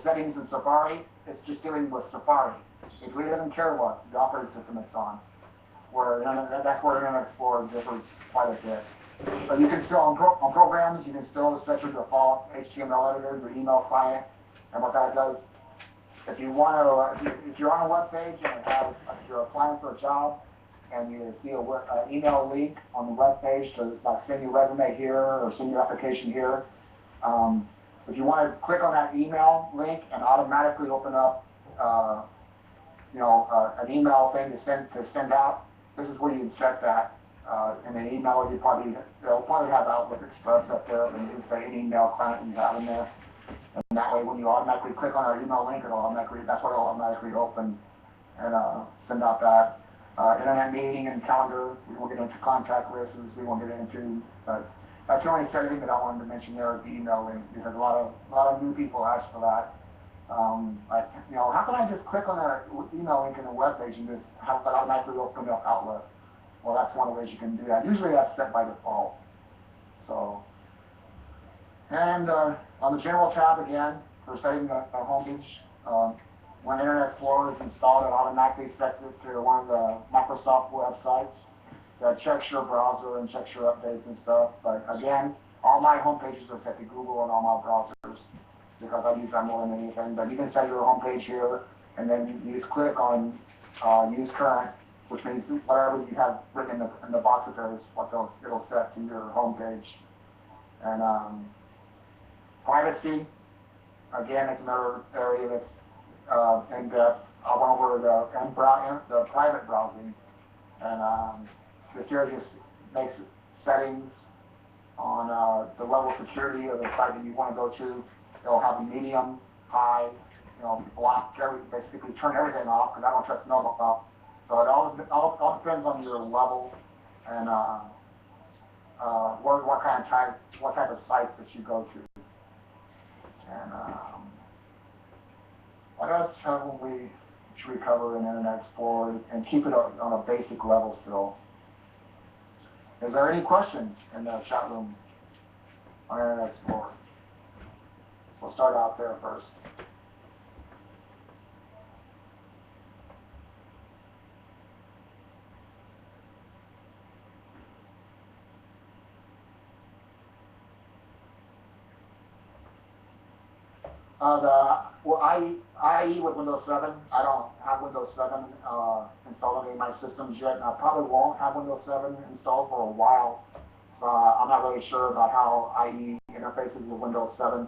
settings in Safari, it's just dealing with Safari. It really doesn't care what the operating system it's on. That's where Internet Explorer differs quite a bit. But you can still, on programs, you can still set your default HTML editor, your email client, and what that does. If you want to, if you're on a web page and if you're applying for a job, and you see an email link on the web page to like send your resume here or send your application here, if you want to click on that email link and automatically open up, an email thing to send out, this is where you set that. In an email, they'll probably have Outlook Express up there, and you can say any email client you have in there. And that way, when you automatically click on our email link, that's what it'll automatically open and send out that. Internet meeting and calendar, we won't get into contact lists, we won't get into, but that's the only setting that I wanted to mention there is the email link, because a lot of new people ask for that. How can I just click on an email link in a web page and just have it automatically open up Outlook? Well, that's one of the ways you can do that. Usually that's set by default. So, and on the General tab again, for setting the homepage, when Internet Explorer is installed, it automatically sets it to one of the Microsoft websites that checks your browser and checks your updates and stuff. But again, all my home pages are set to Google and all my browsers because I use that more than anything. But you can set your home page here, and then you just click on Use Current, which means whatever you have written in the box there is what it'll set to your home page. And privacy, again, it's another area that's in-depth. I went over the private browsing, and this here just makes settings on the level of security of the site that you want to go to. It'll have a medium, high, block, basically turn everything off, because I don't trust nobody. So it all depends on your level and what type of sites that you go to. And what else should we cover in Internet Explorer and keep it on a basic level still? Is there any questions in the chat room on Internet Explorer? We'll start out there first. IE with Windows 7, I don't have Windows 7 installed on any of my systems yet, and I probably won't have Windows 7 installed for a while. I'm not really sure about how IE interfaces with Windows 7.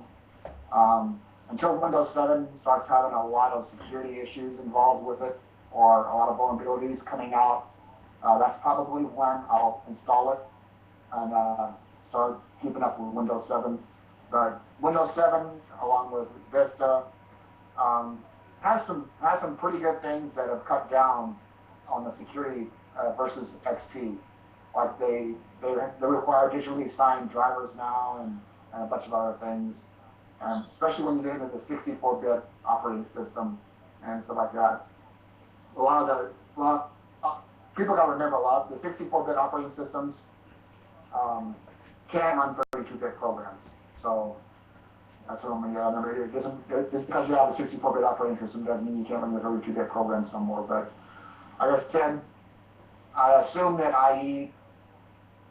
Until Windows 7 starts having a lot of security issues involved with it, or a lot of vulnerabilities coming out, that's probably when I'll install it and start keeping up with Windows 7. But Windows 7, along with Vista, has some pretty good things that have cut down on the security versus XP. Like they require digitally signed drivers now and a bunch of other things. Especially when you get into the 64-bit operating system and stuff like that. People got to remember a lot. The 64-bit operating systems can run 32-bit programs. So that's what I'm going to remember. Just because you have a 64-bit operating system doesn't mean you can't run your 32-bit programs no more. But I assume that IE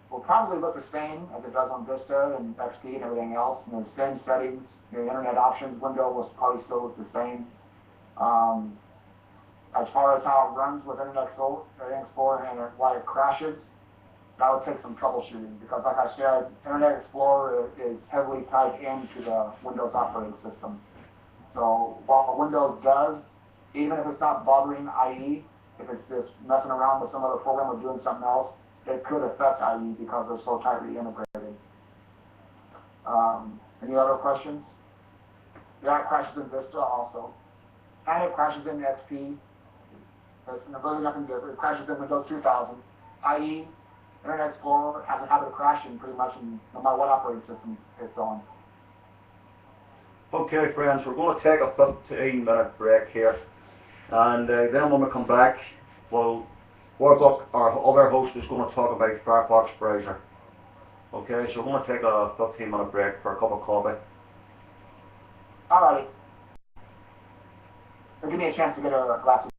will probably look the same as it does on Vista and XP and everything else. And the same settings, the Internet Options window will probably still look the same. As far as how it runs with Internet Explorer and why it crashes, that would take some troubleshooting, because like I said, Internet Explorer is heavily tied into the Windows operating system. So while Windows does, even if it's not bothering IE, if it's just messing around with some other program or doing something else, it could affect IE because they're so tightly integrated. Any other questions? Yeah, it crashes in Vista also. And it crashes in XP. There's really nothing different. It crashes in Windows 2000. IE, Internet Explorer has a habit of crashing pretty much no matter what operating system it's on. Okay, friends, we're going to take a 15-minute break here, and then when we come back, our other host is going to talk about Firefox browser. Okay, so we're going to take a 15-minute break for a cup of coffee. Alrighty. Or give me a chance to get a glass of